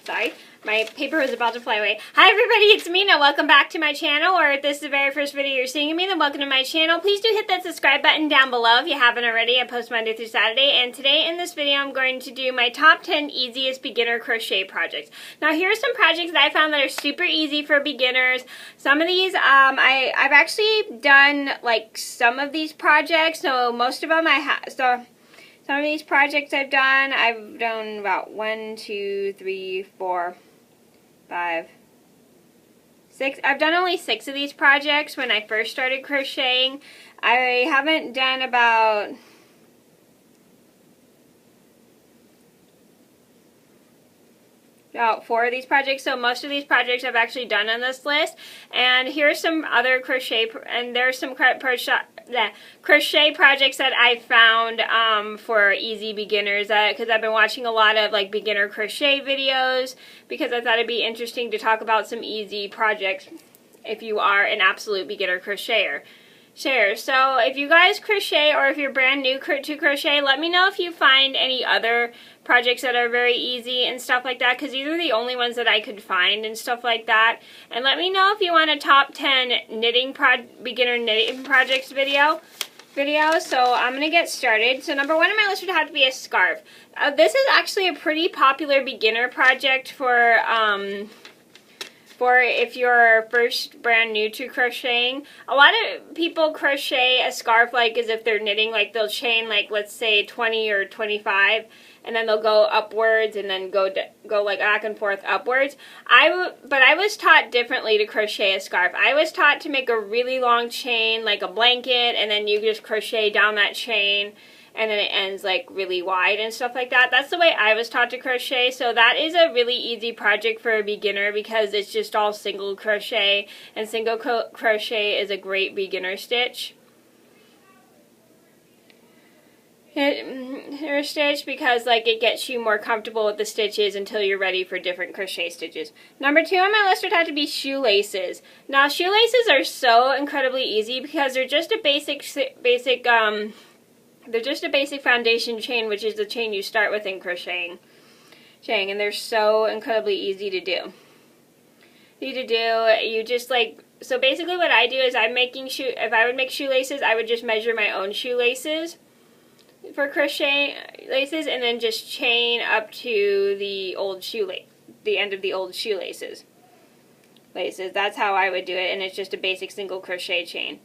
Sorry, my paper was about to fly away. Hi everybody, it's Mena. Welcome back to my channel, or if this is the very first video you're seeing of me, then welcome to my channel. Please do hit that subscribe button down below if you haven't already. I post Monday through Saturday, and today in this video I'm going to do my top 10 easiest beginner crochet projects. Now here are some projects that I found that are super easy for beginners. Some of these, I've actually done like some of these projects, so most of them some of these projects I've done about 1, 2, 3, 4, 5, 6. I've done only 6 of these projects when I first started crocheting. I haven't done about 4 of these projects, so most of these projects I've actually done on this list. And here's some other crochet, and there's some crochet projects that I found for easy beginners, because I've been watching a lot of like beginner crochet videos, because I thought it'd be interesting to talk about some easy projects if you are an absolute beginner crocheter. So if you guys crochet, or if you're brand new to crochet, let me know if you find any other projects that are very easy and stuff like that, because these are the only ones that I could find and stuff like that. And let me know if you want a top 10 beginner knitting projects video. So I'm gonna get started. So number 1 on my list would have to be a scarf. This is actually a pretty popular beginner project for if you're first brand new to crocheting. A lot of people crochet a scarf like as if they're knitting, like they'll chain like, let's say 20 or 25, and then they'll go upwards and then go like back and forth upwards. But I was taught differently to crochet a scarf. I was taught to make a really long chain like a blanket, and then you just crochet down that chain, and then it ends like really wide and stuff like that. That's the way I was taught to crochet, so that is a really easy project for a beginner because it's just all single crochet, and single crochet is a great beginner stitch. Stitch because like it gets you more comfortable with the stitches until you're ready for different crochet stitches. Number 2 on my list would have to be shoelaces. Now shoelaces are so incredibly easy because they're just a basic foundation chain, which is the chain you start with in crocheting. And they're so incredibly easy to do. You just like, so basically what I do is if I would make shoelaces, I would just measure my own shoelaces for crochet laces, and then just chain up to the end of the old shoelaces. That's how I would do it, and it's just a basic single crochet chain.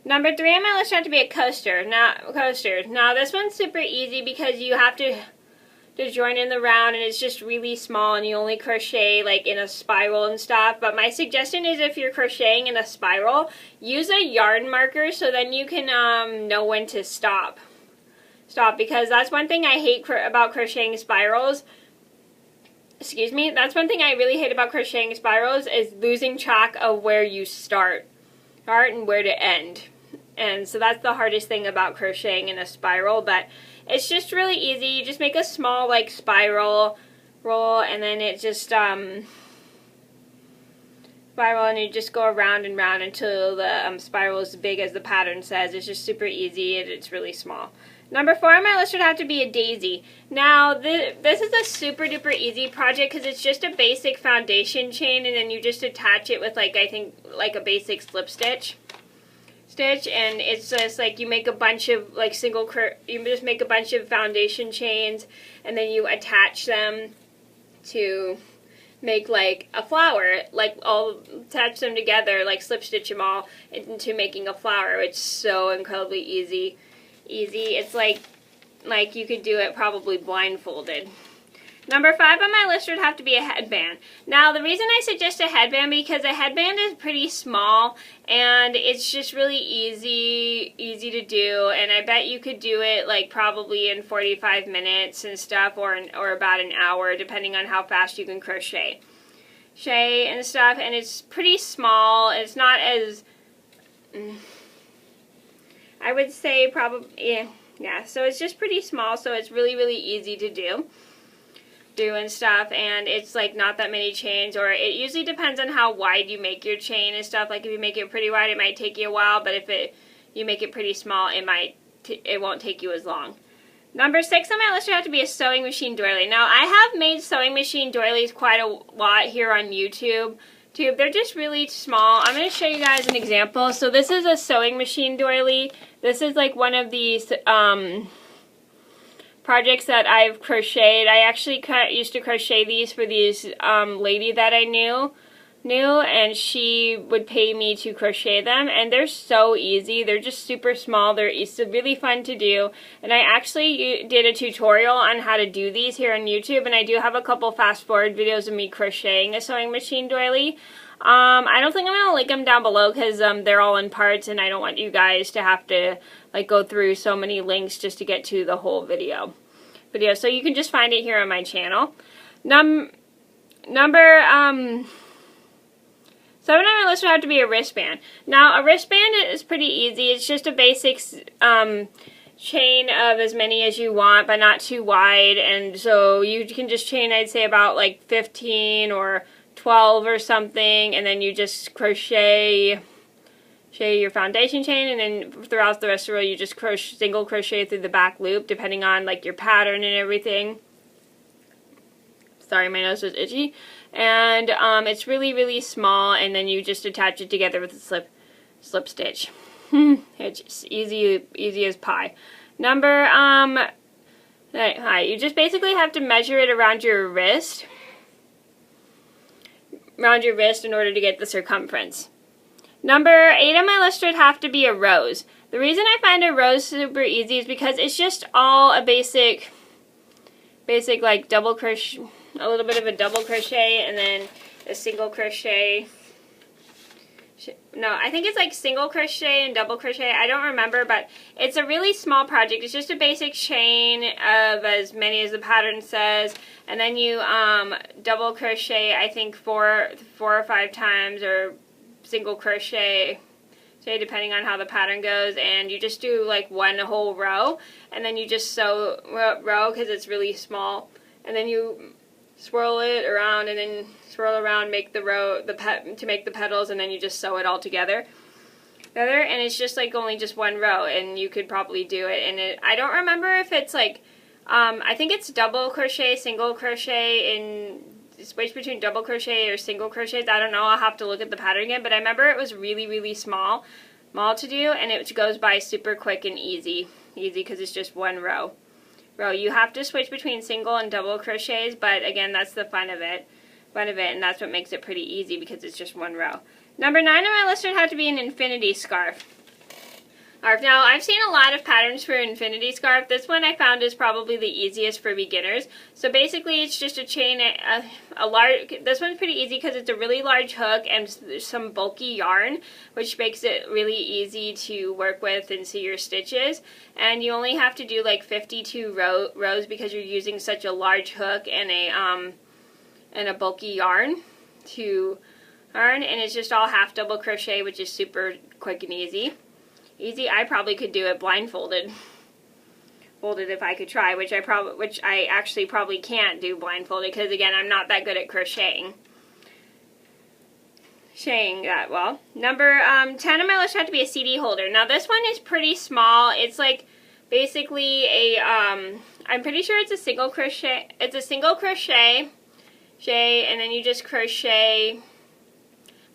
Number 3 on my list had to be a coaster. Now this one's super easy because you have to join in the round, and it's just really small, and you only crochet like in a spiral and stuff. But my suggestion is, if you're crocheting in a spiral, use a yarn marker so then you can know when to stop, because that's one thing I hate about crocheting spirals. That's one thing I really hate about crocheting spirals, is losing track of where you start and where to end. And so that's the hardest thing about crocheting in a spiral, but it's just really easy. You just make a small like spiral roll, and then it just spiral, and you just go around and round until the spiral is as big as the pattern says. It's just super easy, and it's really small. Number 4 on my list would have to be a daisy. Now, this is a super duper easy project because it's just a basic foundation chain, and then you just attach it with like, I think, like a basic slip stitch. And it's just like you make a bunch of like you just make a bunch of foundation chains, and then you attach them to make like a flower, like all attach them together, like slip stitch them all into making a flower. It's so incredibly easy. It's like you could do it probably blindfolded. Number 5 on my list would have to be a headband. Now the reason I suggest a headband, because a headband is pretty small, and it's just really easy to do, and I bet you could do it like probably in 45 minutes and stuff, or about an hour, depending on how fast you can crochet and stuff. And it's pretty small. It's not as I would say probably, yeah, so it's just pretty small, so it's really easy to do and stuff, and it's like not that many chains, or it usually depends on how wide you make your chain and stuff. Like if you make it pretty wide, it might take you a while, but if you make it pretty small, it won't take you as long. Number 6 on my list would have to be a sewing machine doily. Now, I have made sewing machine doilies quite a lot here on YouTube. They're just really small. I'm going to show you guys an example. So this is a sewing machine doily. This is like one of these projects that I've crocheted. I actually used to crochet these for this lady that I knew, and she would pay me to crochet them, and they're so easy. They're just super small. They're really fun to do, and I actually did a tutorial on how to do these here on YouTube, and I do have a couple fast forward videos of me crocheting a sewing machine doily. I don't think I'm going to link them down below because they're all in parts, and I don't want you guys to have to like go through so many links just to get to the whole video. So you can just find it here on my channel. Number 7 on my list would have to be a wristband. Now, a wristband is pretty easy. It's just a basic chain of as many as you want, but not too wide. And so you can just chain, I'd say, about like 15 or 12 or something. And then you just crochet your foundation chain. And then throughout the rest of the row, you just single crochet through the back loop, depending on like your pattern and everything. Sorry, my nose was itchy. And it's really, really small, and then you just attach it together with a slip stitch. It's just easy as pie. You just basically have to measure it around your wrist in order to get the circumference. Number 8 on my list would have to be a rose. The reason I find a rose super easy is because it's just all a basic like double crochet, a little bit of a double crochet, and then a single crochet. No, I think it's like single crochet and double crochet. I don't remember, but it's a really small project. It's just a basic chain of as many as the pattern says, and then you double crochet, I think 4 or 5 times, or single crochet, depending on how the pattern goes, and you just do like one whole row, and then you just sew row because it's really small, and then you swirl it around, and then swirl around, make the row to make the petals, and then you just sew it all together. And it's just like only just one row, and you could probably do it. And I don't remember if it's like I think it's double crochet, single crochet, and switch between double crochet or single crochets. I don't know. I'll have to look at the pattern again, but I remember it was really, really small to do, and it goes by super quick and easy because it's just one row. You have to switch between single and double crochets, but again, that's the fun of it, and that's what makes it pretty easy because it's just one row. Number 9 on my list would have to be an infinity scarf. Now, I've seen a lot of patterns for infinity scarf. This one I found is probably the easiest for beginners. So basically, it's just a chain, this one's pretty easy because it's a really large hook and some bulky yarn, which makes it really easy to work with and see your stitches. And you only have to do like 52 rows because you're using such a large hook and a bulky yarn and it's just all half double crochet, which is super quick and easy. I probably could do it blindfolded if I could try, which I actually probably can't do blindfolded because again, I'm not that good at crocheting that well. Number 10 on my list had to be a CD holder. Now this one is pretty small. It's like basically a I'm pretty sure it's a single crochet. It's a single crochet, and then you just crochet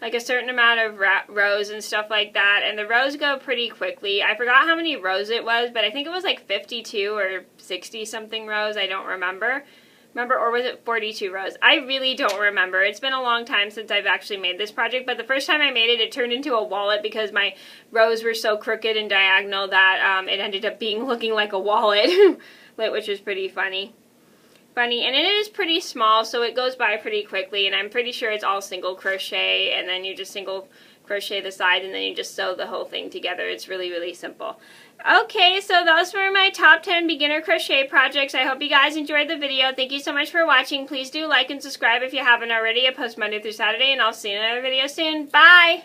like a certain amount of rows and stuff like that, and the rows go pretty quickly. I forgot how many rows it was, but I think it was like 52 or 60 something rows. I don't remember, or was it 42 rows? I really don't remember. It's been a long time since I've actually made this project, but the first time I made it, it turned into a wallet because my rows were so crooked and diagonal that it ended up looking like a wallet, which was pretty funny. And it is pretty small, so it goes by pretty quickly, and I'm pretty sure it's all single crochet, and then you just single crochet the sides, and then you just sew the whole thing together. It's really, really simple. Okay, so those were my top 10 beginner crochet projects. I hope you guys enjoyed the video. Thank you so much for watching. Please do like and subscribe if you haven't already. I post Monday through Saturday, and I'll see you in another video soon. Bye!